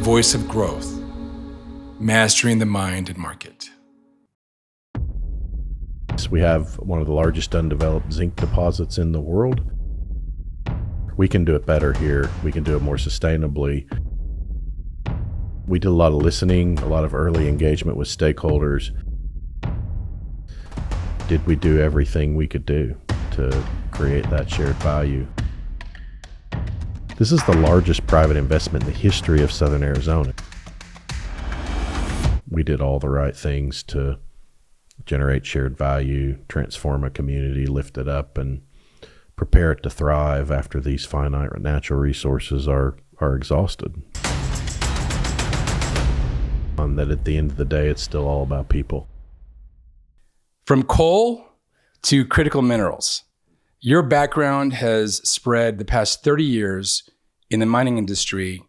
voice of growth, mastering the mind and market. We have one of the largest undeveloped zinc deposits in the world. We can do it better here. We can do it more sustainably. We did a lot of listening, a lot of early engagement with stakeholders. Did we do everything we could do to create that shared value? This is the largest private investment in the history of Southern Arizona. We did all the right things to generate shared value, transform a community, lift it up, and prepare it to thrive after these finite natural resources are exhausted. And that at the end of the day, it's still all about people. From coal to critical minerals, your background has spread the past 30 years in the mining industry,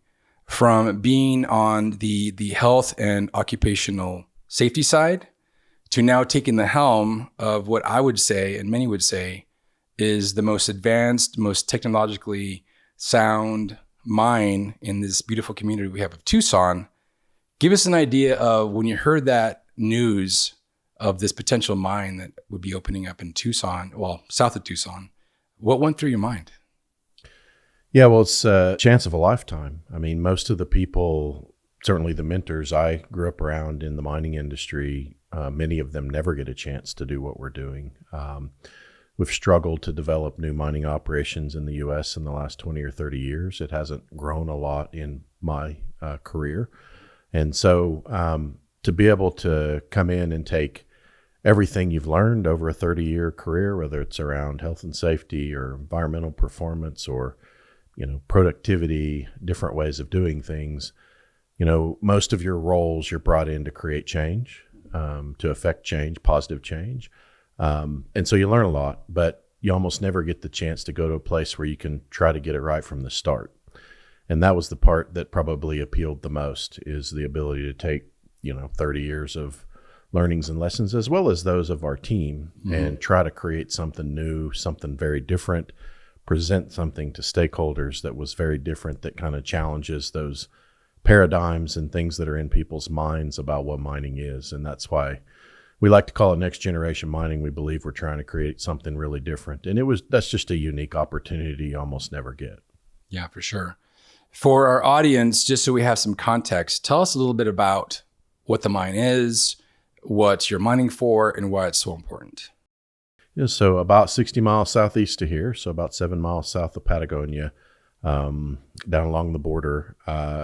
from being on the health and occupational safety side to now taking the helm of what I would say, and many would say, is the most advanced, most technologically sound mine in this beautiful community we have of Tucson. Give us an idea of when you heard that news of this potential mine that would be opening up in Tucson, well, south of Tucson. What went through your mind? Yeah, well, it's a chance of a lifetime. I mean, most of the people, certainly the mentors I grew up around in the mining industry, many of them never get a chance to do what we're doing. We've struggled to develop new mining operations in the U.S. in the last 20 or 30 years. It hasn't grown a lot in my career. And so to be able to come in and take everything you've learned over a 30-year career, whether it's around health and safety or environmental performance or, productivity, different ways of doing things, most of your roles you're brought in to create change, to affect change, positive change. And so you learn a lot, but you almost never get the chance to go to a place where you can try to get it right from the start. And that was the part that probably appealed the most, is the ability to take, 30 years of learnings and lessons, as well as those of our team, and try to create something new, something very different, present something to stakeholders that was very different, that kind of challenges those paradigms and things that are in people's minds about what mining is. And that's why we like to call it next generation mining. We believe we're trying to create something really different. And that's just a unique opportunity you almost never get. Yeah, for sure. For our audience, just so we have some context, tell us a little bit about what the mine is, what you're mining for, and why it's so important. Yeah, so about 60 miles southeast of here, so about 7 miles south of Patagonia, down along the border,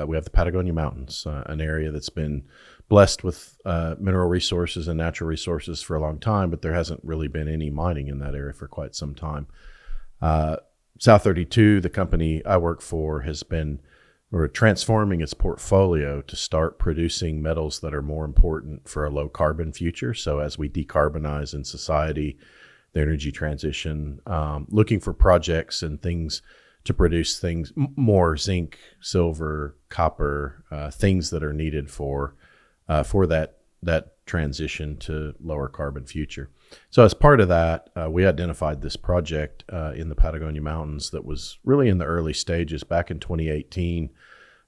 we have the Patagonia Mountains, an area that's been blessed with mineral resources and natural resources for a long time, but there hasn't really been any mining in that area for quite some time. South 32, the company I work for, we're transforming its portfolio to start producing metals that are more important for a low carbon future. So as we decarbonize in society, the energy transition, looking for projects and things to produce things more zinc, silver, copper, things that are needed for that transition to lower carbon future. So as part of that, we identified this project in the Patagonia Mountains that was really in the early stages. Back in 2018,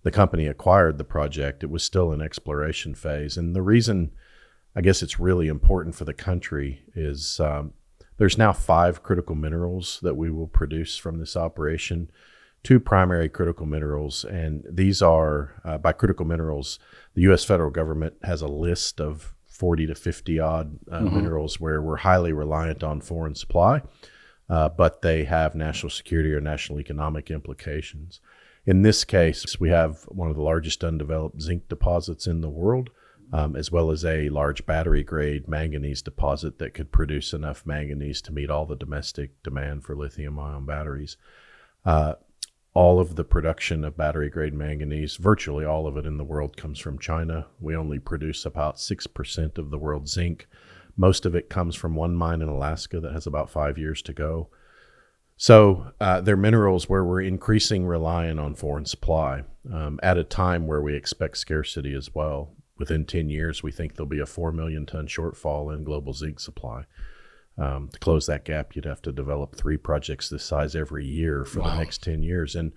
the company acquired the project. It was still in exploration phase. And the reason I guess it's really important for the country is there's now 5 critical minerals that we will produce from this operation, 2 primary critical minerals. And these are, by critical minerals, the U.S. federal government has a list of 40 to 50 odd minerals where we're highly reliant on foreign supply, but they have national security or national economic implications. In this case, we have one of the largest undeveloped zinc deposits in the world, as well as a large battery grade manganese deposit that could produce enough manganese to meet all the domestic demand for lithium ion batteries. All of the production of battery grade manganese, virtually all of it in the world, comes from China. We only produce about 6% of the world's zinc. Most of it comes from one mine in Alaska that has about 5 years to go. So they're minerals where we're increasing reliant on foreign supply at a time where we expect scarcity as well. Within 10 years, we think there'll be a 4 million ton shortfall in global zinc supply. To close that gap, you'd have to develop 3 projects this size every year for the next 10 years. And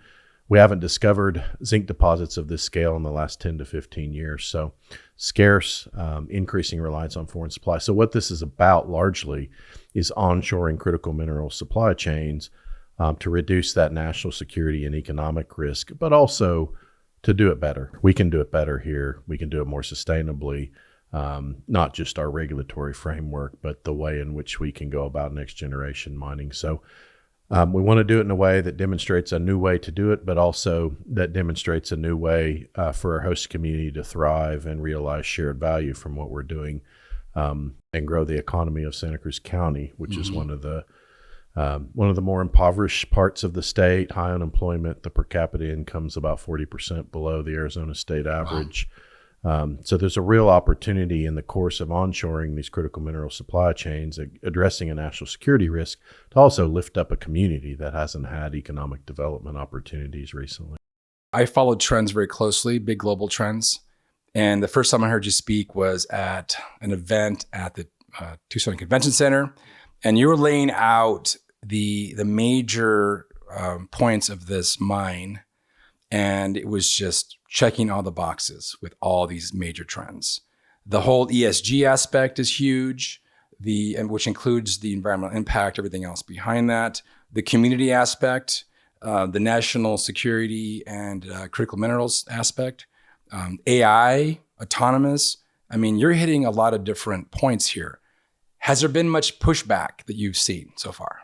we haven't discovered zinc deposits of this scale in the last 10 to 15 years. So scarce, increasing reliance on foreign supply. So what this is about largely is onshoring critical mineral supply chains to reduce that national security and economic risk, but also to do it better. We can do it better here. We can do it more sustainably, not just our regulatory framework, but the way in which we can go about next generation mining. So we want to do it in a way that demonstrates a new way to do it, but also that demonstrates a new way for our host community to thrive and realize shared value from what we're doing, and grow the economy of Santa Cruz County, which is one of the more impoverished parts of the state. High unemployment. The per capita income's about 40% below the Arizona state average. So there's a real opportunity in the course of onshoring these critical mineral supply chains, addressing a national security risk, to also lift up a community that hasn't had economic development opportunities recently. I followed trends very closely, big global trends. And the first time I heard you speak was at an event at the Tucson Convention Center. And you were laying out the major points of this mine. And it was just checking all the boxes with all these major trends. The whole ESG aspect is huge, which includes the environmental impact, everything else behind that. The community aspect, the national security and critical minerals aspect, AI, autonomous. I mean, you're hitting a lot of different points here. Has there been much pushback that you've seen so far?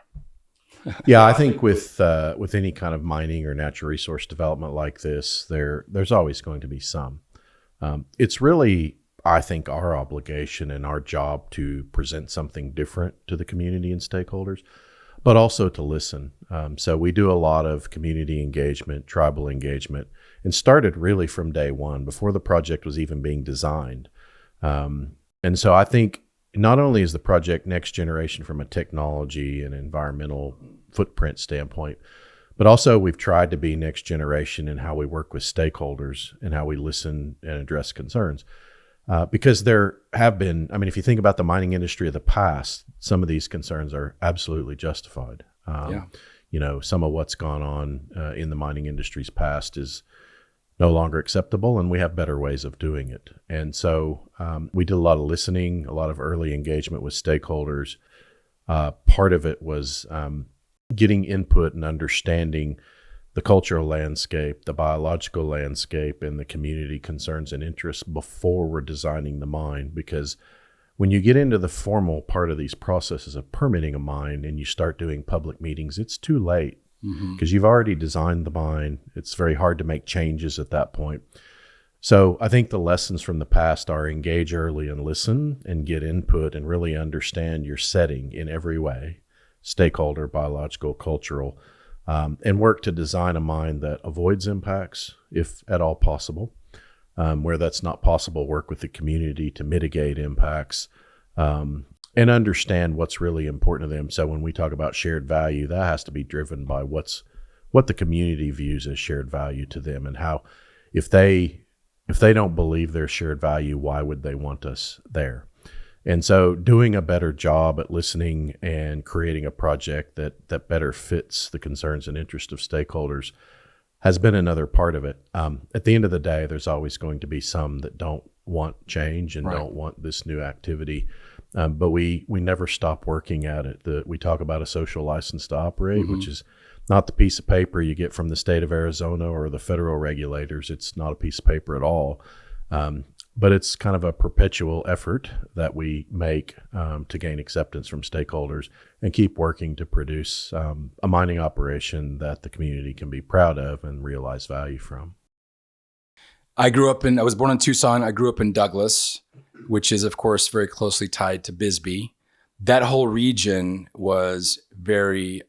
Yeah, I think with any kind of mining or natural resource development like this, there's always going to be some. It's really, I think, our obligation and our job to present something different to the community and stakeholders, but also to listen. So we do a lot of community engagement, tribal engagement, and started really from day one, before the project was even being designed. And so I think not only is the project next generation from a technology and environmental footprint standpoint, but also we've tried to be next generation in how we work with stakeholders and how we listen and address concerns. Because there have been, I mean, if you think about the mining industry of the past, some of these concerns are absolutely justified. You know, some of what's gone on in the mining industry's past is no longer acceptable, and we have better ways of doing it. And so we did a lot of listening, a lot of early engagement with stakeholders. Part of it was getting input and understanding the cultural landscape, the biological landscape, and the community concerns and interests before we're designing the mine. Because when you get into the formal part of these processes of permitting a mine and you start doing public meetings, it's too late. Because you've already designed the mine. It's very hard to make changes at that point. So I think the lessons from the past are engage early and listen and get input and really understand your setting in every way, stakeholder, biological, cultural, and work to design a mine that avoids impacts, if at all possible. Where that's not possible, work with the community to mitigate impacts, and understand what's really important to them. So when we talk about shared value, that has to be driven by what the community views as shared value to them, and how, if they don't believe there's shared value, why would they want us there? And so doing a better job at listening and creating a project that better fits the concerns and interests of stakeholders has been another part of it. At the end of the day, there's always going to be some that don't want change and don't want this new activity. But we never stop working at it. We talk about a social license to operate, which is not the piece of paper you get from the state of Arizona or the federal regulators. It's not a piece of paper at all. But it's kind of a perpetual effort that we make to gain acceptance from stakeholders and keep working to produce a mining operation that the community can be proud of and realize value from. I was born in Tucson. I grew up in Douglas, which is, of course, very closely tied to Bisbee. That whole region was very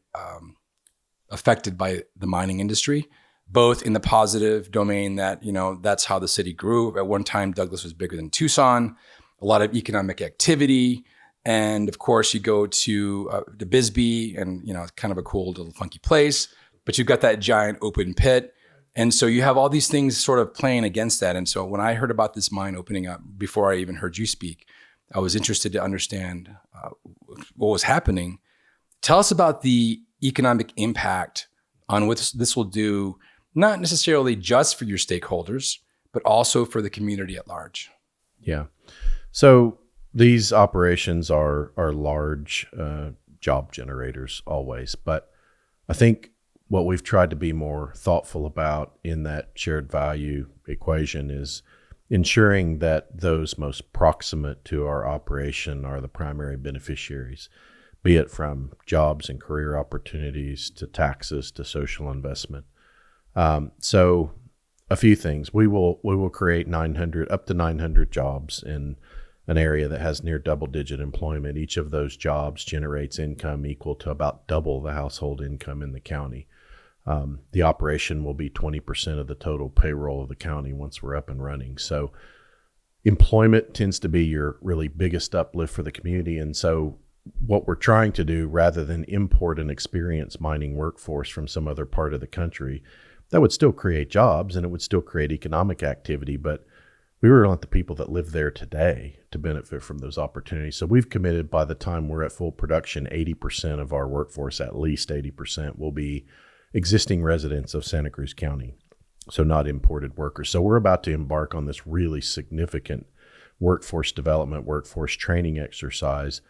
affected by the mining industry, both in the positive domain that, that's how the city grew. At one time, Douglas was bigger than Tucson, a lot of economic activity. And of course, you go to Bisbee and, it's kind of a cool little funky place, but you've got that giant open pit. And so you have all these things sort of playing against that. And so when I heard about this mine opening up, before I even heard you speak, I was interested to understand what was happening. Tell us about the economic impact on what this will do, not necessarily just for your stakeholders, but also for the community at large? Yeah. So these operations are large job generators always, but I think what we've tried to be more thoughtful about in that shared value equation is ensuring that those most proximate to our operation are the primary beneficiaries, be it from jobs and career opportunities to taxes to social investment. So a few things. We will create 900 up to 900 jobs in an area that has near double-digit employment. Each of those jobs generates income equal to about double the household income in the county. The operation will be 20% of the total payroll of the county once we're up and running. So employment tends to be your really biggest uplift for the community. And so what we're trying to do, rather than import an experienced mining workforce from some other part of the country, that would still create jobs and it would still create economic activity, but we really want the people that live there today to benefit from those opportunities. So we've committed, by the time we're at full production, 80% of our workforce, at least 80%, will be existing residents of Santa Cruz County, so not imported workers. So we're about to embark on this really significant workforce development, workforce training exercise,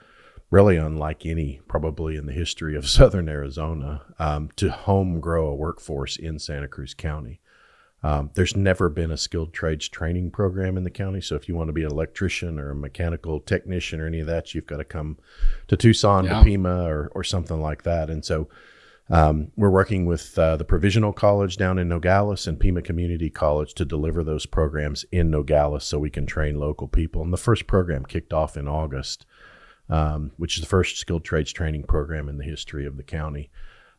really unlike any probably in the history of Southern Arizona, to home grow a workforce in Santa Cruz County. There's never been a skilled trades training program in the county. So if you want to be an electrician or a mechanical technician or any of that, you've got to come to Tucson, to Pima, or something like that. And so we're working with the Provisional College down in Nogales and Pima Community College to deliver those programs in Nogales so we can train local people. And the first program kicked off in August, which is the first skilled trades training program in the history of the county.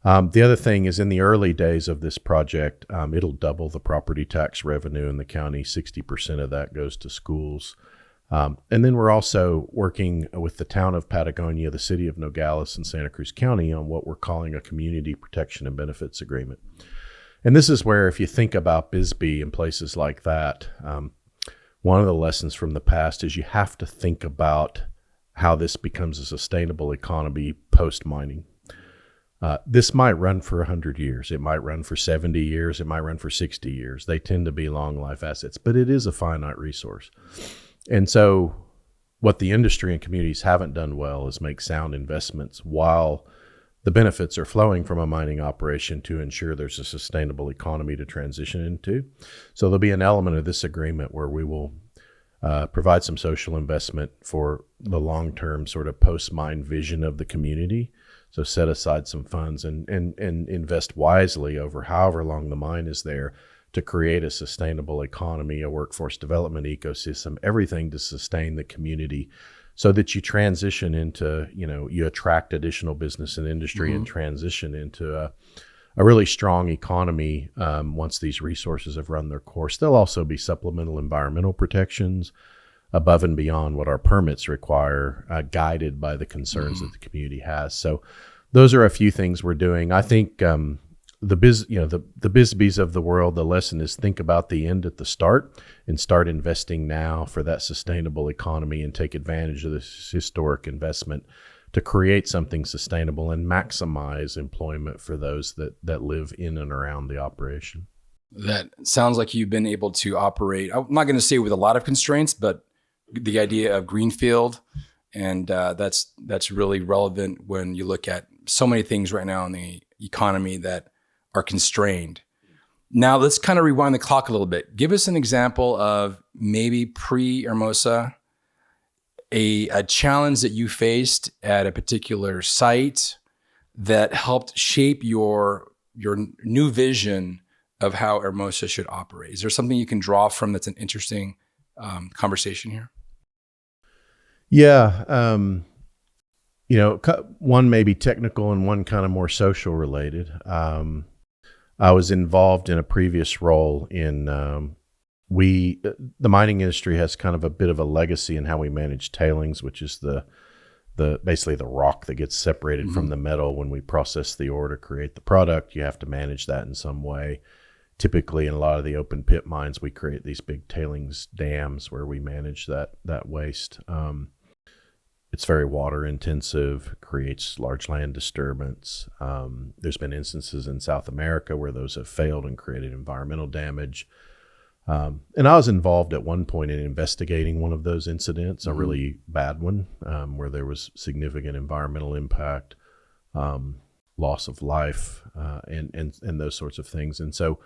The other thing is, in the early days of this project, it'll double the property tax revenue in the county. 60% of that goes to schools. And then we're also working with the town of Patagonia, the city of Nogales, and Santa Cruz County on what we're calling a community protection and benefits agreement. And this is where, if you think about Bisbee and places like that, one of the lessons from the past is you have to think about how this becomes a sustainable economy post-mining. This might run for 100 years. It might run for 70 years. It might run for 60 years. They tend to be long life assets, but it is a finite resource. And so what the industry and communities haven't done well is make sound investments while the benefits are flowing from a mining operation to ensure there's a sustainable economy to transition into. So there'll be an element of this agreement where we will provide some social investment for the long-term sort of post-mine vision of the community. So set aside some funds and invest wisely over however long the mine is there to create a sustainable economy, a workforce development ecosystem, everything to sustain the community so that you transition into, you attract additional business and industry and transition into a really strong economy once these resources have run their course. There'll also be supplemental environmental protections above and beyond what our permits require, guided by the concerns that the community has. So those are a few things we're doing. I think the Bisbees of the world, the lesson is think about the end at the start and start investing now for that sustainable economy and take advantage of this historic investment to create something sustainable and maximize employment for those that live in and around the operation. That sounds like you've been able to operate, I'm not going to say with a lot of constraints, but the idea of greenfield, and that's really relevant when you look at so many things right now in the economy that are constrained. Now let's kind of rewind the clock a little bit. Give us an example of maybe pre-Hermosa, a challenge that you faced at a particular site that helped shape your new vision of how Hermosa should operate. Is there something you can draw from that's an interesting conversation here? Yeah. One may be technical and one kind of more social related. I was involved in a previous role in, the mining industry has kind of a bit of a legacy in how we manage tailings, which is basically the rock that gets separated from the metal when we process the ore to create the product. You have to manage that in some way. Typically, in a lot of the open pit mines, we create these big tailings dams where we manage that waste. It's very water intensive, creates large land disturbance. There's been instances in South America where those have failed and created environmental damage. And I was involved at one point in investigating one of those incidents, a really bad one, where there was significant environmental impact, loss of life, and those sorts of things. And so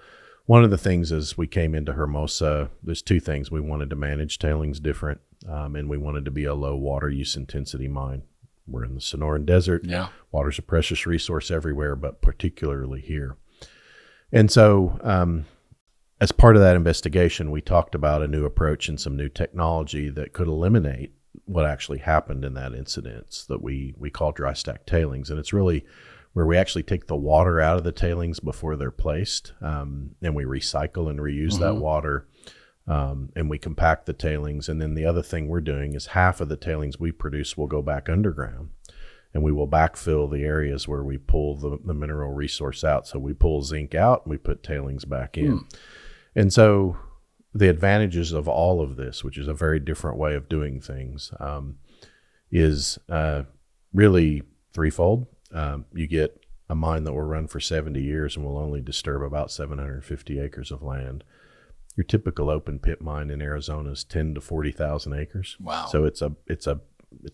one of the things as we came into Hermosa, there's two things. We wanted to manage tailings different, and we wanted to be a low water use intensity mine. We're in the Sonoran Desert. Yeah. Water's a precious resource everywhere, but particularly here. And so as part of that investigation, we talked about a new approach and some new technology that could eliminate what actually happened in that incident that we call dry stack tailings. And it's really where we actually take the water out of the tailings before they're placed, and we recycle and reuse that water, and we compact the tailings. And then the other thing we're doing is half of the tailings we produce will go back underground, and we will backfill the areas where we pull the mineral resource out. So we pull zinc out and we put tailings back in. And so the advantages of all of this, which is a very different way of doing things, is really threefold. You get a mine that will run for 70 years and will only disturb about 750 acres of land. Your typical open pit mine in Arizona is 10 to 40,000 acres. Wow. So it's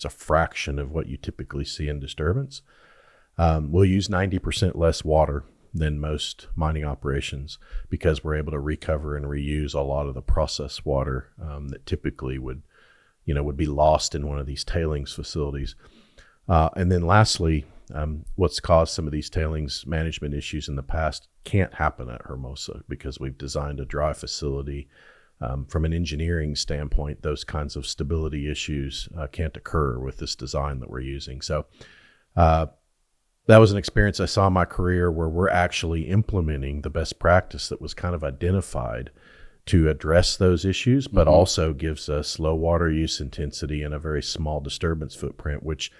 a fraction of what you typically see in disturbance. We'll use 90% less water than most mining operations because we're able to recover and reuse a lot of the processed water that typically would be lost in one of these tailings facilities. And then lastly, what's caused some of these tailings management issues in the past can't happen at Hermosa because we've designed a dry facility. From an engineering standpoint, those kinds of stability issues can't occur with this design that we're using. So that was an experience I saw in my career where we're actually implementing the best practice that was kind of identified to address those issues, but also gives us low water use intensity and a very small disturbance footprint, which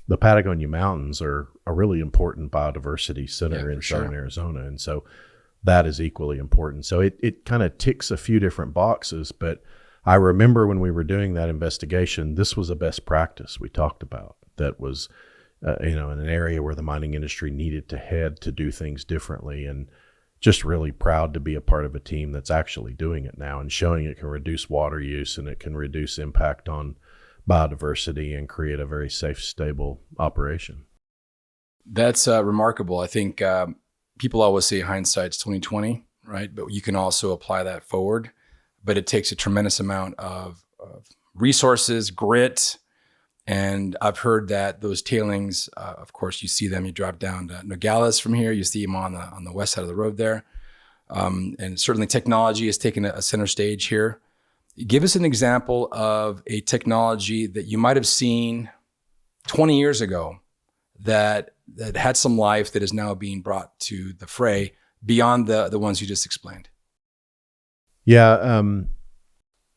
the Patagonia Mountains are a really important biodiversity center in southern Arizona. And so that is equally important. So it kind of ticks a few different boxes, but I remember when we were doing that investigation, this was a best practice we talked about that was in an area where the mining industry needed to head to do things differently, and just really proud to be a part of a team that's actually doing it now and showing it can reduce water use and it can reduce impact on biodiversity and create a very safe, stable operation. That's remarkable. I think people always say hindsight's 20/20, right? But you can also apply that forward. But it takes a tremendous amount of resources, grit. And I've heard that those tailings, of course, you see them, you drive down to Nogales from here, you see them on the west side of the road there. And certainly technology has taken a center stage here. Give us an example of a technology that you might have seen 20 years ago that had some life that is now being brought to the fray beyond the ones you just explained. Yeah.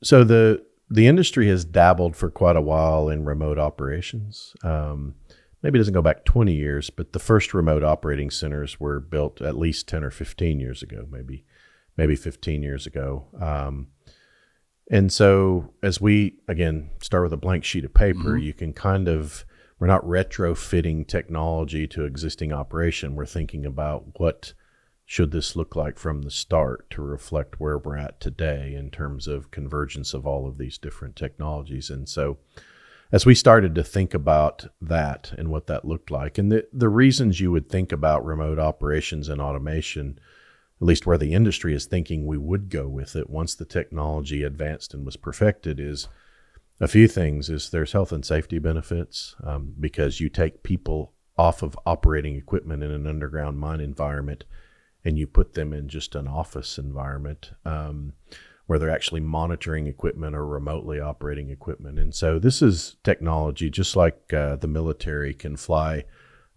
So the industry has dabbled for quite a while in remote operations. Maybe it doesn't go back 20 years, but the first remote operating centers were built at least 10 or 15 years ago, maybe 15 years ago. And so as we, again, start with a blank sheet of paper, you can we're not retrofitting technology to existing operation. We're thinking about what should this look like from the start to reflect where we're at today in terms of convergence of all of these different technologies. And so as we started to think about that and what that looked like, and the reasons you would think about remote operations and automation, at least where the industry is thinking we would go with it once the technology advanced and was perfected, is a few things. Is there's health and safety benefits because you take people off of operating equipment in an underground mine environment and you put them in just an office environment where they're actually monitoring equipment or remotely operating equipment. And so this is technology, just like the military can fly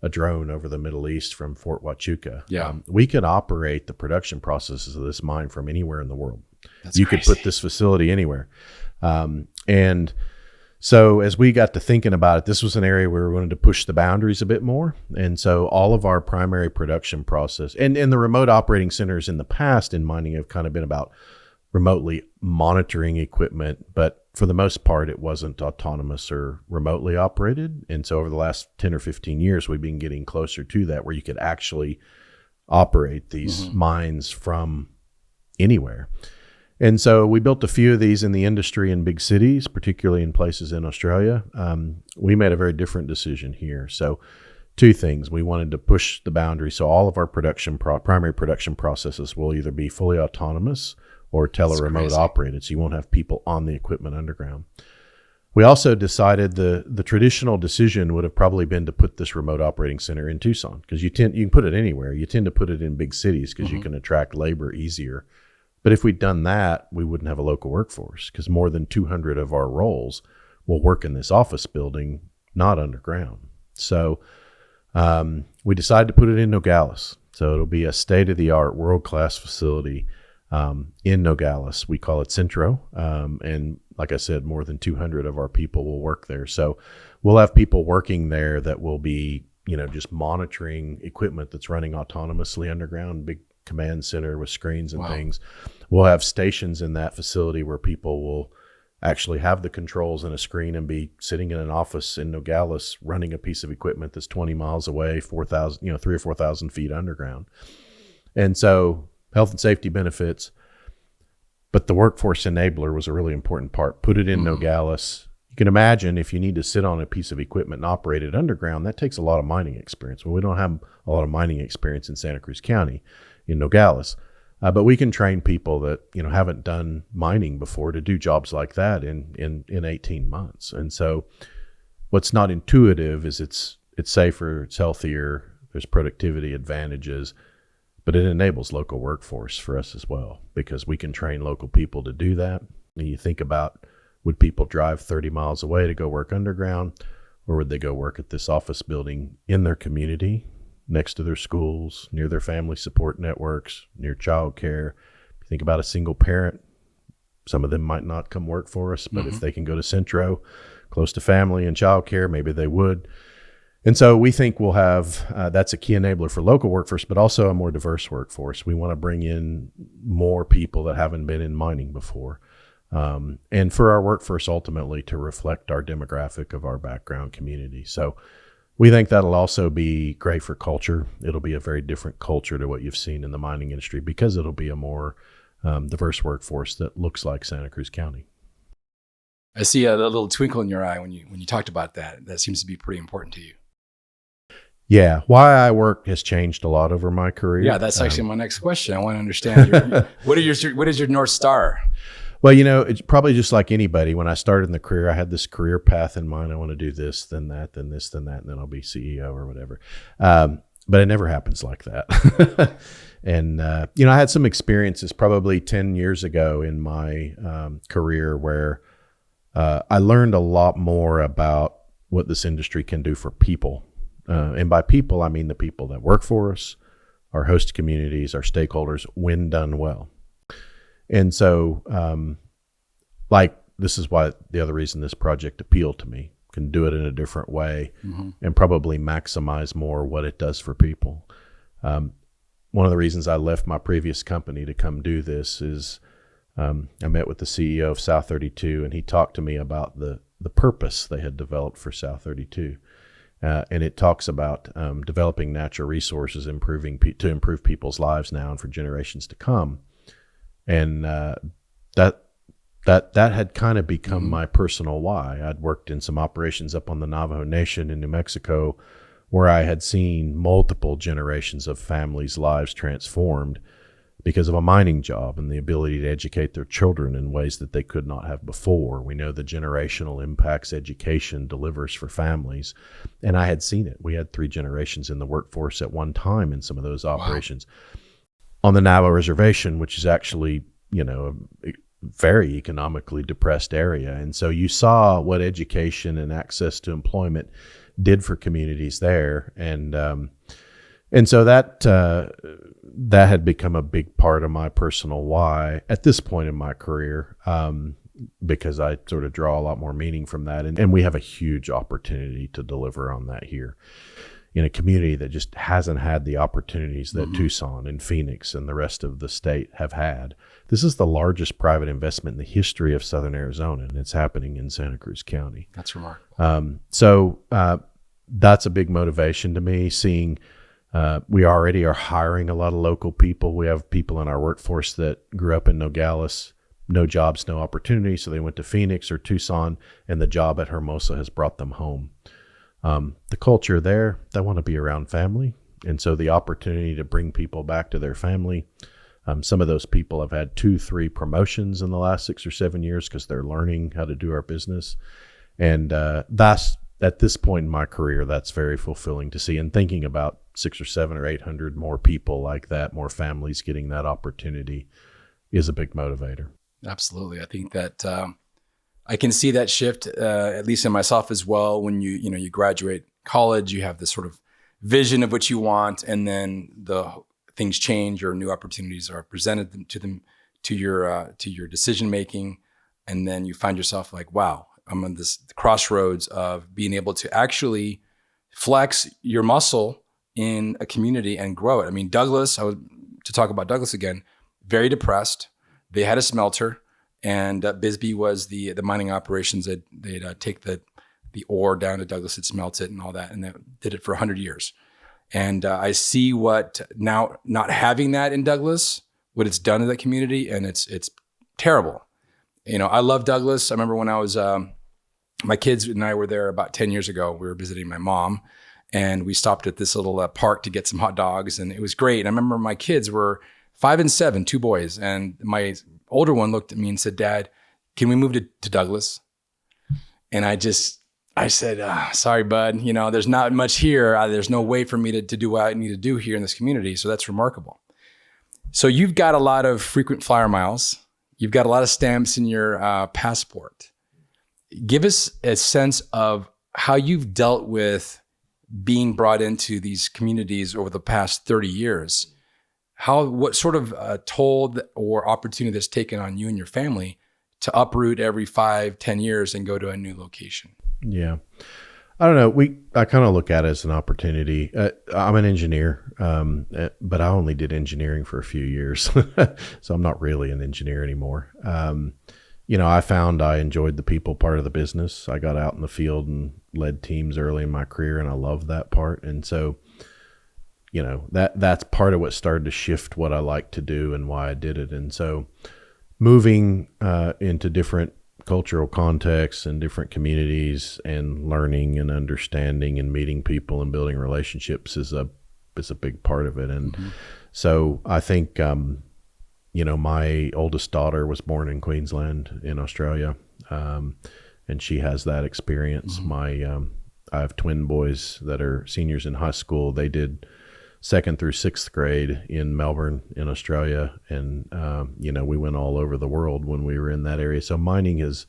a drone over the Middle East from Fort Huachuca. Yeah. We can operate the production processes of this mine from anywhere in the world. That's you crazy. could put this facility anywhere. And so as we got to thinking about it, this was an area where we wanted to push the boundaries a bit more. And so all of our primary production process and the remote operating centers in the past in mining have kind of been about remotely monitoring equipment, but for the most part, it wasn't autonomous or remotely operated. And so over the last 10 or 15 years, we've been getting closer to that, where you could actually operate these mines from anywhere. And so we built a few of these in the industry in big cities, particularly in places in Australia. We made a very different decision here. So two things. We wanted to push the boundary. So all of our primary production processes will either be fully autonomous or tele-remote operated. So you won't have people on the equipment underground. We also decided the traditional decision would have probably been to put this remote operating center in Tucson, because you can put it anywhere. You tend to put it in big cities because you can attract labor easier. But if we'd done that, we wouldn't have a local workforce, because more than 200 of our roles will work in this office building, not underground. So we decided to put it in Nogales. So it'll be a state-of-the-art, world-class facility in Nogales. We call it Centro. And like I said, more than 200 of our people will work there. So we'll have people working there that will be, just monitoring equipment that's running autonomously underground, big command center with screens and things. We'll have stations in that facility where people will actually have the controls and a screen and be sitting in an office in Nogales running a piece of equipment that's 20 miles away, 3,000 or 4,000 feet underground. And so health and safety benefits, but the workforce enabler was a really important part. Put it in Nogales. You can imagine if you need to sit on a piece of equipment and operate it underground, that takes a lot of mining experience. Well, we don't have a lot of mining experience in Santa Cruz County, in Nogales. But we can train people that, haven't done mining before to do jobs like that in 18 months. And so what's not intuitive is it's safer, it's healthier, there's productivity advantages, but it enables local workforce for us as well, because we can train local people to do that. And you think about, would people drive 30 miles away to go work underground, or would they go work at this office building in their community, next to their schools, near their family support networks, near childcare? If you think about a single parent, some of them might not come work for us, but if they can go to Centro, close to family and childcare, maybe they would. And so we think we'll have, that's a key enabler for local workforce, but also a more diverse workforce. We want to bring in more people that haven't been in mining before. And for our workforce ultimately to reflect our demographic of our background community. So we think that'll also be great for culture. It'll be a very different culture to what you've seen in the mining industry, because it'll be a more diverse workforce that looks like Santa Cruz County. I see a little twinkle in your eye when you talked about that. That seems to be pretty important to you. Yeah, why I work has changed a lot over my career. Yeah, that's actually my next question. I want to understand what is your North Star? Well, it's probably just like anybody. When I started in the career, I had this career path in mind. I want to do this, then that, then this, then that, and then I'll be CEO or whatever. But it never happens like that. And, I had some experiences probably 10 years ago in my career where I learned a lot more about what this industry can do for people. And by people, I mean the people that work for us, our host communities, our stakeholders, when done well. And so, this is why the other reason this project appealed to me. Can do it in a different way and probably maximize more what it does for people. One of the reasons I left my previous company to come do this is I met with the CEO of South 32, and he talked to me about the purpose they had developed for South 32. And it talks about developing natural resources, to improve people's lives now and for generations to come. And that had kind of become my personal why. I'd worked in some operations up on the Navajo Nation in New Mexico, where I had seen multiple generations of families' lives transformed because of a mining job and the ability to educate their children in ways that they could not have before. We know the generational impacts education delivers for families, and I had seen it. We had 3 generations in the workforce at one time in some of those operations. Wow. On the Navajo Reservation, which is actually, a very economically depressed area. And so you saw what education and access to employment did for communities there. And so that had become a big part of my personal why at this point in my career, because I sort of draw a lot more meaning from that. And we have a huge opportunity to deliver on that here. in a community that just hasn't had the opportunities that Tucson and Phoenix and the rest of the state have had. This is the largest private investment in the history of Southern Arizona, and it's happening in Santa Cruz County. That's remarkable. So that's a big motivation to me, seeing we already are hiring a lot of local people. We have people in our workforce that grew up in Nogales, no jobs, no opportunity, so they went to Phoenix or Tucson, and the job at Hermosa has brought them home. The culture there, they want to be around family. And so the opportunity to bring people back to their family. Some of those people have had 2-3 promotions in the last 6 or 7 years because they're learning how to do our business. And that's, at this point in my career, that's very fulfilling to see. And thinking about 600 or 700 or 800 more people like that, more families getting that opportunity, is a big motivator. Absolutely. I think that I can see that shift, at least in myself as well. When you graduate college, you have this sort of vision of what you want, and then the things change or new opportunities are presented to your decision making, and then you find yourself like, wow, I'm on this crossroads of being able to actually flex your muscle in a community and grow it. I mean, Douglas, to talk about Douglas again, very depressed. They had a smelter. And Bisbee was the mining operations that they'd take the ore down to Douglas, and smelt it and all that, and they did it for 100 years. And I see what now, not having that in Douglas, what it's done to that community, and it's terrible. I love Douglas. I remember when I was my kids and I were there about 10 years ago. We were visiting my mom, and we stopped at this little park to get some hot dogs, and it was great. And I remember my kids were 5 and 7, 2 boys, and my older one looked at me and said, "Dad, can we move to Douglas?" And I said, "Sorry, bud. There's not much here. There's no way for me to do what I need to do here in this community." So that's remarkable. So you've got a lot of frequent flyer miles. You've got a lot of stamps in your passport. Give us a sense of how you've dealt with being brought into these communities over the past 30 years. What sort of toll or opportunity that's taken on you and your family to uproot every 5-10 years and go to a new location? Yeah. I don't know. I kind of look at it as an opportunity. I'm an engineer, but I only did engineering for a few years. So I'm not really an engineer anymore. I found I enjoyed the people part of the business. I got out in the field and led teams early in my career, and I loved that part. And so that's part of what started to shift what I like to do and why I did it. And so moving into different cultural contexts and different communities and learning and understanding and meeting people and building relationships is a big part of it. And so I think, my oldest daughter was born in Queensland in Australia, and she has that experience. I have twin boys that are seniors in high school. They did 2nd through 6th grade in Melbourne in Australia. And, we went all over the world when we were in that area. So mining is,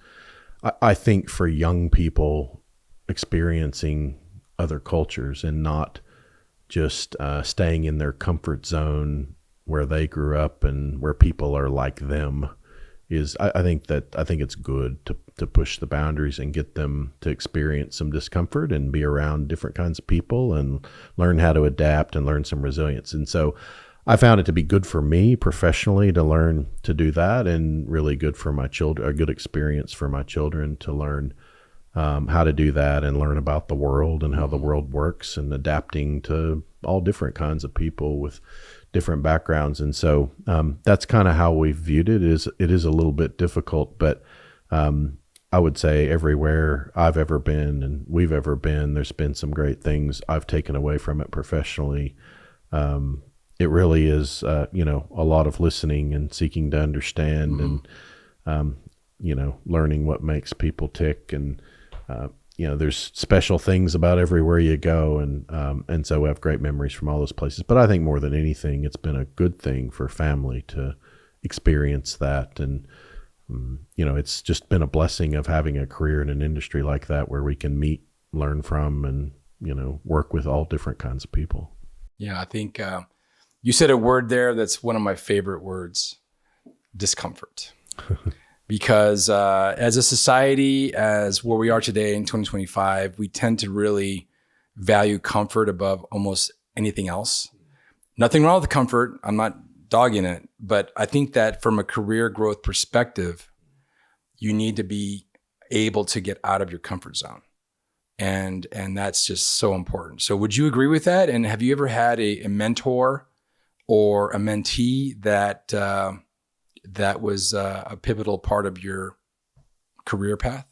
I think, for young people experiencing other cultures and not just staying in their comfort zone where they grew up and where people are like them, is I think it's good to push the boundaries and get them to experience some discomfort and be around different kinds of people and learn how to adapt and learn some resilience. And so I found it to be good for me professionally to learn to do that, and really good for my children, a good experience for my children to learn how to do that and learn about the world and how the world works, and adapting to all different kinds of people with different backgrounds. And so that's kind of how we've viewed it. It is a little bit difficult, but I would say everywhere I've ever been and we've ever been, there's been some great things I've taken away from it professionally. It really is, a lot of listening and seeking to understand and, learning what makes people tick. And, there's special things about everywhere you go. And so we have great memories from all those places. But I think more than anything, it's been a good thing for family to experience that. And, it's just been a blessing of having a career in an industry like that where we can meet, learn from, and, work with all different kinds of people. Yeah, I think you said a word there that's one of my favorite words: discomfort. Because as a society, as where we are today in 2025, we tend to really value comfort above almost anything else. Nothing wrong with comfort. I'm not dogging it, but I think that from a career growth perspective, you need to be able to get out of your comfort zone. And that's just so important. So would you agree with that? And have you ever had a mentor or a mentee that was a pivotal part of your career path?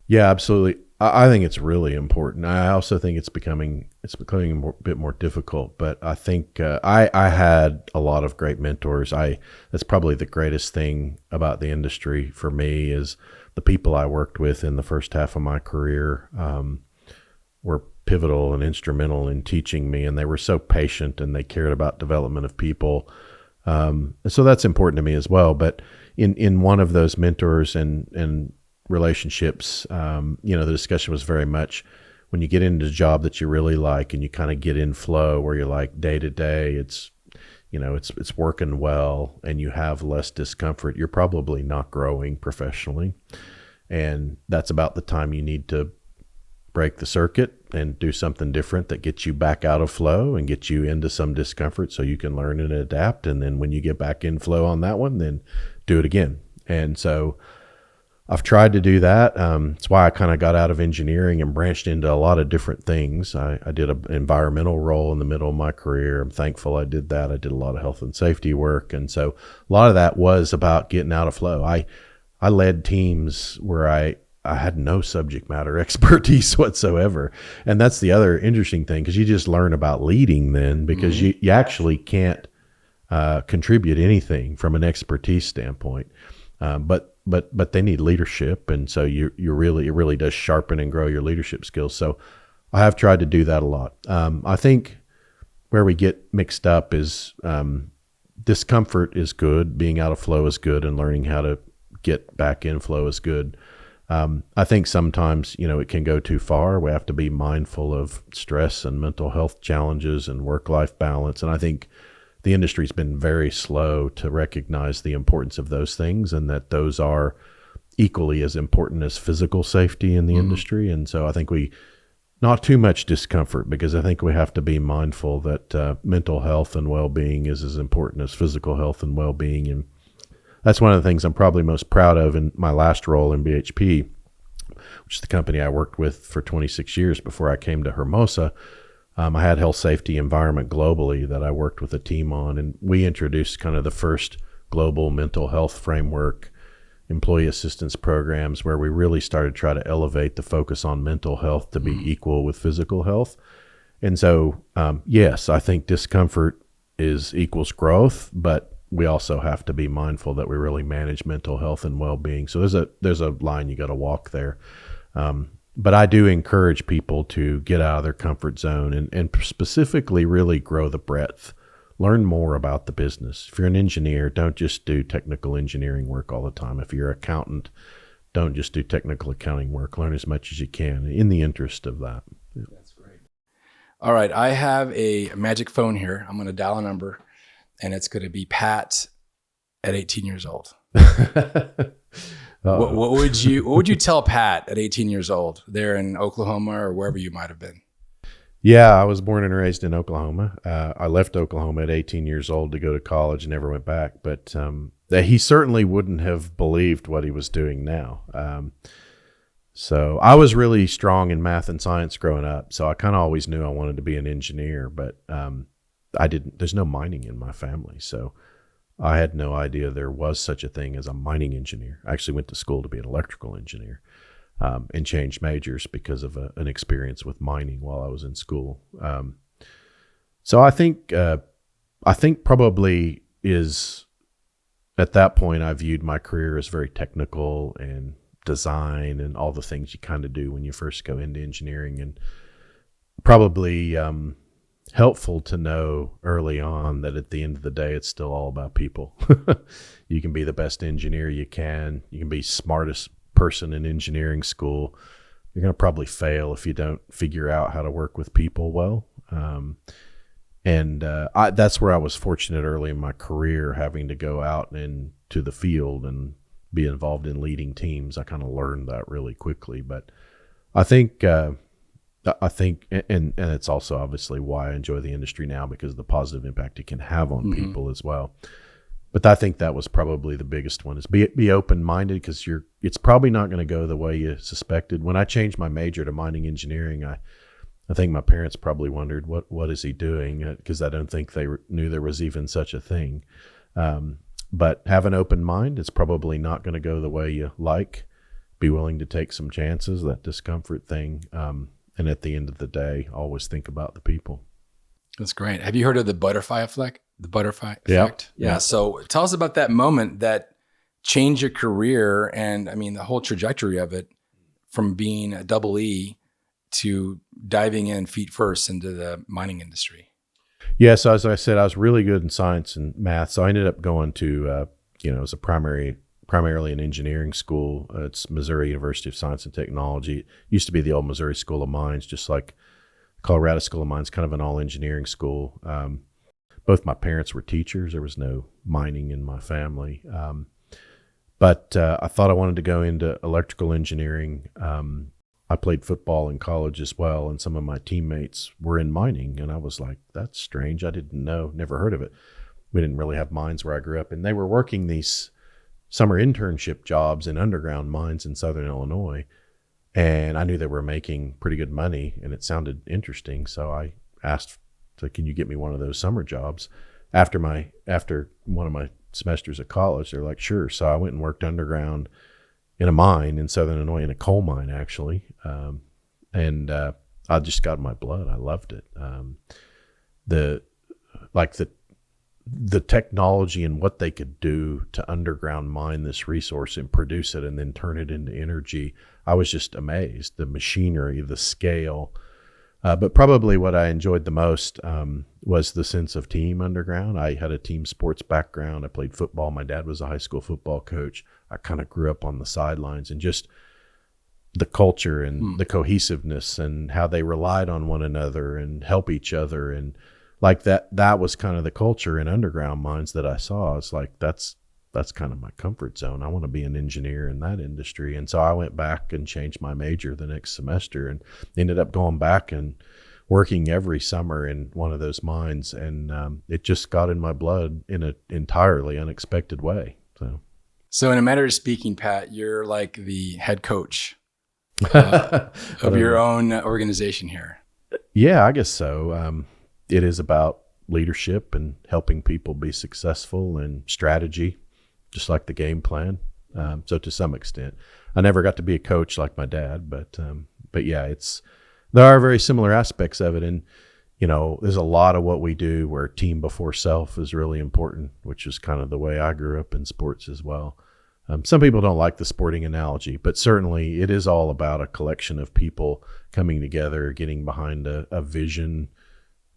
Yeah, absolutely. I think it's really important. I also think it's becoming a bit more difficult, but I think I had a lot of great mentors. That's probably the greatest thing about the industry for me is the people I worked with in the first half of my career were pivotal and instrumental in teaching me, and they were so patient and they cared about development of people. So that's important to me as well. But in one of those mentors and relationships, the discussion was very much when you get into a job that you really like and you kind of get in flow where you're like day to day, it's working well and you have less discomfort, you're probably not growing professionally. And that's about the time you need to break the circuit and do something different that gets you back out of flow and gets you into some discomfort so you can learn and adapt. And then when you get back in flow on that one, then do it again. And so I've tried to do that. It's why I kind of got out of engineering and branched into a lot of different things. I did an environmental role in the middle of my career. I'm thankful I did that. I did a lot of health and safety work. And so a lot of that was about getting out of flow. I led teams where I had no subject matter expertise whatsoever. And that's the other interesting thing, because you just learn about leading then, because you actually can't contribute anything from an expertise standpoint. But they need leadership, and so it really does sharpen and grow your leadership skills. So I have tried to do that a lot. I think where we get mixed up is discomfort is good, being out of flow is good, and learning how to get back in flow is good. I think sometimes it can go too far. We have to be mindful of stress and mental health challenges and work-life balance, and I think the industry's been very slow to recognize the importance of those things, and that those are equally as important as physical safety in the industry. And so I think not too much discomfort, because I think we have to be mindful that mental health and well-being is as important as physical health and well-being. And that's one of the things I'm probably most proud of in my last role in BHP, which is the company I worked with for 26 years before I came to Hermosa. I had health, safety, environment globally that I worked with a team on, and we introduced kind of the first global mental health framework, employee assistance programs, where we really started to try to elevate the focus on mental health to be equal with physical health. And so, yes, I think discomfort equals growth, but we also have to be mindful that we really manage mental health and well-being. So there's a line you got to walk there. But I do encourage people to get out of their comfort zone and specifically really grow the breadth. Learn more about the business. If you're an engineer, don't just do technical engineering work all the time. If you're an accountant, don't just do technical accounting work. Learn as much as you can in the interest of that. Yeah. That's great. All right. I have a magic phone here. I'm going to dial a number, and it's going to be Pat at 18 years old. What would you tell Pat at 18 years old there in Oklahoma or wherever you might have been? Yeah, I was born and raised in Oklahoma. I left Oklahoma at 18 years old to go to college and never went back. But he certainly wouldn't have believed what he was doing now. So I was really strong in math and science growing up. So I kind of always knew I wanted to be an engineer, but I didn't. There's no mining in my family, so I had no idea there was such a thing as a mining engineer. I actually went to school to be an electrical engineer and changed majors because of an experience with mining while I was in school. So I think probably is at that point I viewed my career as very technical and design and all the things you kind of do when you first go into engineering, and probably helpful to know early on that at the end of the day, it's still all about people. You can be the best engineer you can be smartest person in engineering school. You're going to probably fail if you don't figure out how to work with people well. That's where I was fortunate early in my career, having to go out into the field and be involved in leading teams. I kind of learned that really quickly, but I think I think, and it's also obviously why I enjoy the industry now, because of the positive impact it can have on people as well. But I think that was probably the biggest one, is be open-minded, because it's probably not going to go the way you suspected. When I changed my major to mining engineering, I think my parents probably wondered, what is he doing? Because I don't think they knew there was even such a thing. But have an open mind. It's probably not going to go the way you like. Be willing to take some chances, that discomfort thing. And at the end of the day, always think about the people. That's great. Have you heard of the butterfly effect? The butterfly Yeah. effect? Yeah. So tell us about that moment that changed your career, and I mean the whole trajectory of it, from being a double E to diving in feet first into the mining industry. Yeah. So as I said, I was really good in science and math. So I ended up going to, as a primarily an engineering school. It's Missouri University of Science and Technology. It used to be the old Missouri School of Mines, just like Colorado School of Mines, kind of an all engineering school. Both my parents were teachers. There was no mining in my family. But I thought I wanted to go into electrical engineering. I played football in college as well, and some of my teammates were in mining, and I was like, that's strange. I didn't know, never heard of it. We didn't really have mines where I grew up, and they were working these summer internship jobs in underground mines in Southern Illinois. And I knew they were making pretty good money, and it sounded interesting. So I asked, can you get me one of those summer jobs? After one of my semesters at college, they're like, sure. So I went and worked underground in a mine in Southern Illinois, in a coal mine, actually. And I just got in my blood. I loved it. The technology and what they could do to underground mine this resource and produce it and then turn it into energy, I was just amazed. The machinery, the scale. But probably what I enjoyed the most was the sense of team underground. I had a team sports background. I played football. My dad was a high school football coach. I kind of grew up on the sidelines, and just the culture and the cohesiveness and how they relied on one another and help each other. And like that was kind of the culture in underground mines that I saw. It's like, that's kind of my comfort zone. I want to be an engineer in that industry. And so I went back and changed my major the next semester, and ended up going back and working every summer in one of those mines. And it just got in my blood in an entirely unexpected way. So in a matter of speaking, Pat, you're like the head coach of your own organization here. Yeah, I guess so. It is about leadership and helping people be successful, and strategy, just like the game plan. So to some extent, I never got to be a coach like my dad, but yeah, there are very similar aspects of it. And, there's a lot of what we do where team before self is really important, which is kind of the way I grew up in sports as well. Some people don't like the sporting analogy, but certainly it is all about a collection of people coming together, getting behind a vision,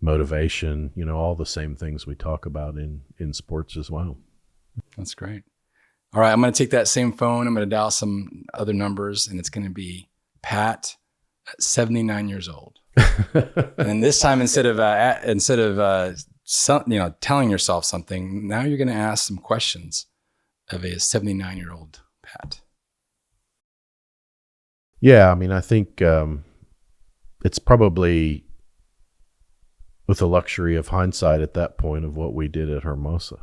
motivation, all the same things we talk about in sports as well. That's great. All right, I'm going to take that same phone. I'm going to dial some other numbers, and it's going to be Pat, 79 years old. And this time, instead of telling yourself something, now you're going to ask some questions of a 79-year-old Pat. Yeah, I mean, I think it's probably with the luxury of hindsight at that point of what we did at Hermosa.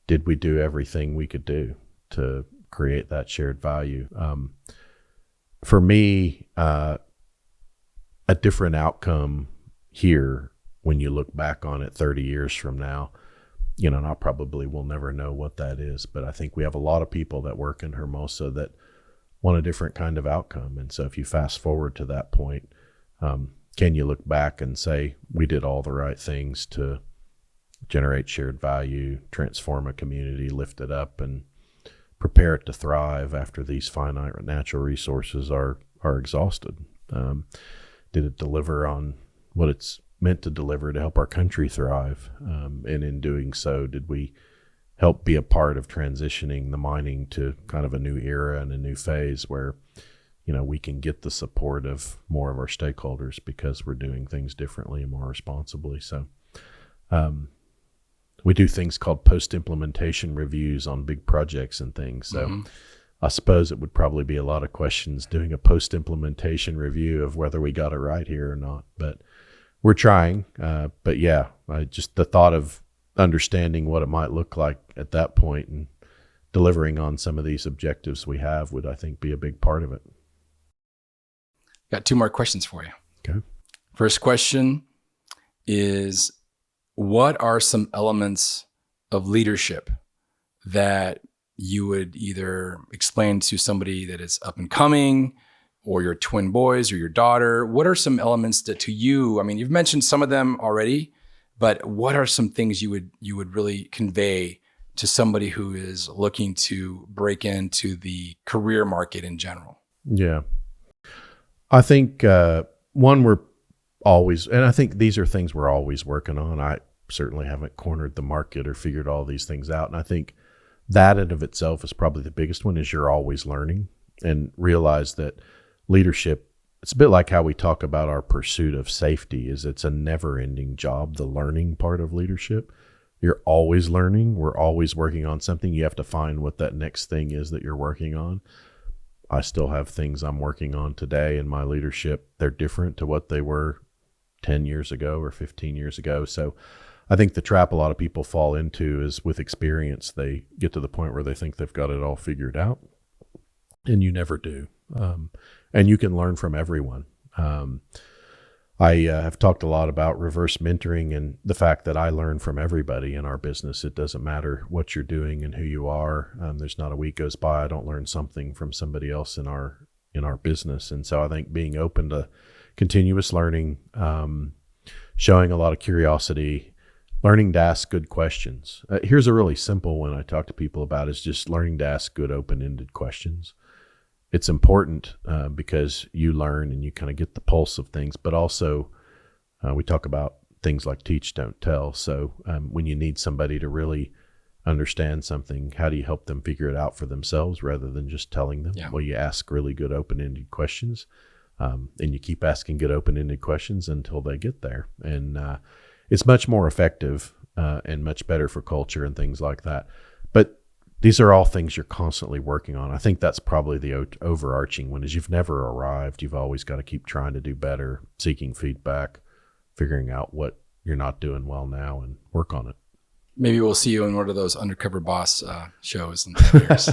Did we do everything we could do to create that shared value? For me, a different outcome here when you look back on it 30 years from now, and I probably will never know what that is, but I think we have a lot of people that work in Hermosa that want a different kind of outcome. And so if you fast forward to that point, can you look back and say, we did all the right things to generate shared value, transform a community, lift it up, and prepare it to thrive after these finite natural resources are exhausted? Did it deliver on what it's meant to deliver to help our country thrive? And in doing so, did we help be a part of transitioning the mining to kind of a new era and a new phase where, we can get the support of more of our stakeholders because we're doing things differently and more responsibly? So we do things called post-implementation reviews on big projects and things. So I suppose it would probably be a lot of questions doing a post-implementation review of whether we got it right here or not. But we're trying. But yeah, just the thought of understanding what it might look like at that point and delivering on some of these objectives we have would, I think, be a big part of it. Got 2 more questions for you. Okay. First question is, what are some elements of leadership that you would either explain to somebody that is up and coming, or your twin boys or your daughter? What are some elements that to you, I mean, you've mentioned some of them already, but what are some things you would really convey to somebody who is looking to break into the career market in general? Yeah. I think one, we're always, and I think these are things we're always working on. I certainly haven't cornered the market or figured all these things out. And I think that in of itself is probably the biggest one, is you're always learning, and realize that leadership, it's a bit like how we talk about our pursuit of safety, is it's a never ending job, the learning part of leadership. You're always learning. We're always working on something. You have to find what that next thing is that you're working on. I still have things I'm working on today in my leadership. They're different to what they were 10 years ago or 15 years ago. So I think the trap a lot of people fall into is, with experience, they get to the point where they think they've got it all figured out, and you never do. And you can learn from everyone. I have talked a lot about reverse mentoring and the fact that I learn from everybody in our business. It doesn't matter what you're doing and who you are. There's not a week goes by I don't learn something from somebody else in our business. And so I think being open to continuous learning, showing a lot of curiosity, learning to ask good questions. Here's a really simple one I talk to people about, is just learning to ask good open-ended questions. It's important because you learn and you kind of get the pulse of things, but also we talk about things like teach, don't tell. So when you need somebody to really understand something, how do you help them figure it out for themselves rather than just telling them? Yeah. Well, you ask really good open-ended questions, and you keep asking good open-ended questions until they get there. And it's much more effective and much better for culture and things like that. But these are all things you're constantly working on. I think that's probably the overarching one, is you've never arrived. You've always got to keep trying to do better, seeking feedback, figuring out what you're not doing well now, and work on it. Maybe we'll see you in one of those Undercover Boss shows in 10 years.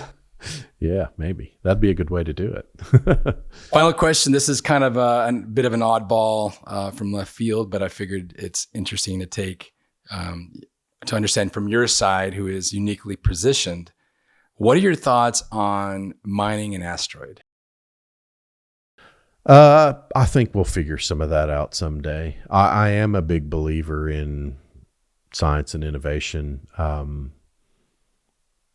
Yeah, maybe. That'd be a good way to do it. Final question. This is kind of a bit of an oddball from left field, but I figured it's interesting to take to understand from your side, who is uniquely positioned. What are your thoughts on mining an asteroid? I think we'll figure some of that out someday. I am a big believer in science and innovation.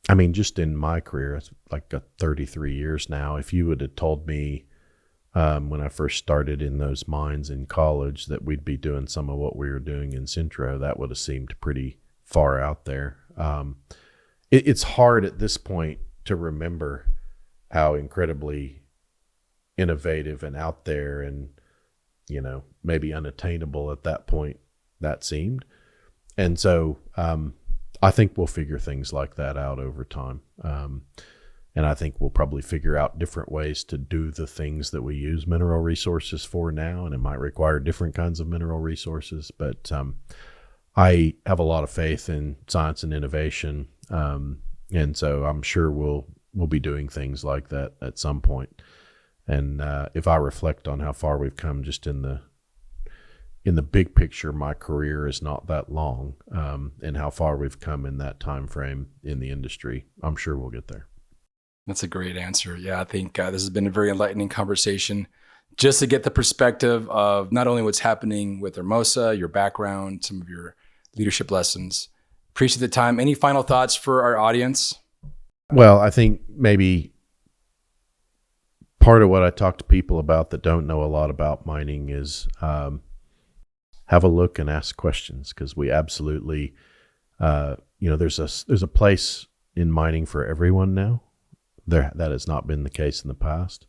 I mean, just in my career, it's like 33 years now. If you would have told me when I first started in those mines in college that we'd be doing some of what we were doing in Centro, that would have seemed pretty far out there. It's hard at this point to remember how incredibly innovative and out there and, maybe unattainable at that point that seemed. And so I think we'll figure things like that out over time. And I think we'll probably figure out different ways to do the things that we use mineral resources for now, and it might require different kinds of mineral resources. But I have a lot of faith in science and innovation, and so I'm sure we'll be doing things like that at some point. And if I reflect on how far we've come just in the big picture, my career is not that long, and how far we've come in that time frame in the industry, I'm sure we'll get there. That's a great answer. Yeah, I think this has been a very enlightening conversation, just to get the perspective of not only what's happening with Hermosa, your background, some of your leadership lessons. Appreciate the time. Any final thoughts for our audience? Well, I think maybe part of what I talk to people about that don't know a lot about mining is have a look and ask questions, because we absolutely, there's a place in mining for everyone now. That has not been the case in the past.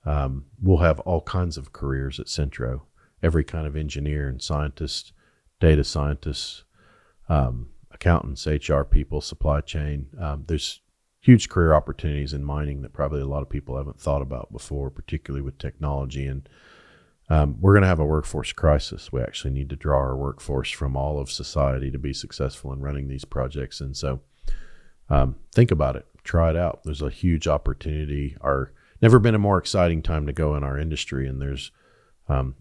We'll have all kinds of careers at Centro, every kind of engineer and scientist, data scientists, accountants, HR people, supply chain. There's huge career opportunities in mining that probably a lot of people haven't thought about before, particularly with technology. And we're going to have a workforce crisis. We actually need to draw our workforce from all of society to be successful in running these projects. And so think about it, try it out. There's a huge opportunity. Never been a more exciting time to go in our industry. And there's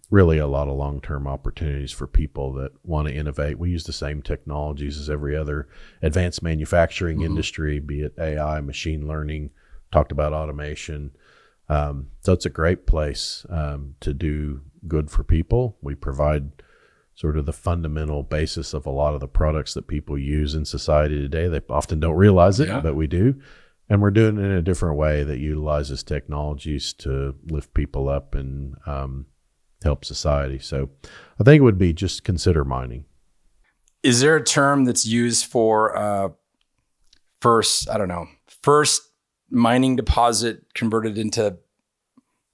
really a lot of long-term opportunities for people that want to innovate. We use the same technologies as every other advanced manufacturing industry, be it AI, machine learning, talked about automation. So it's a great place to do good for people. We provide sort of the fundamental basis of a lot of the products that people use in society today. They often don't realize it, but we do. And we're doing it in a different way that utilizes technologies to lift people up and help society. So I think it would be just consider mining. Is there a term that's used for first mining deposit converted into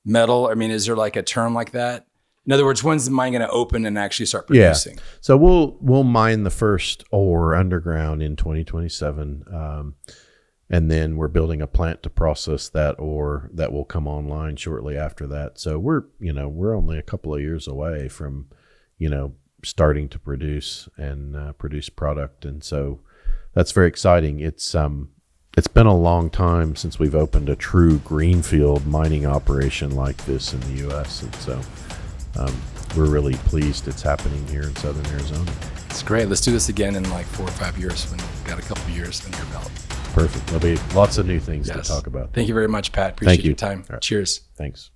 metal? I mean, is there like a term like that? In other words, when's the mine going to open and actually start producing? Yeah. So we'll mine the first ore underground in 2027. And then we're building a plant to process that ore that will come online shortly after that. So we're only a couple of years away from, starting to produce and produce product. And so that's very exciting. It's been a long time since we've opened a true greenfield mining operation like this in the U.S. And so we're really pleased it's happening here in Southern Arizona. It's great. Let's do this again in like 4 or 5 years when we've got a couple of years under your belt. Perfect. There'll be lots of new things to talk about. Thank you very much, Pat. Appreciate your time. Right. Cheers. Thanks.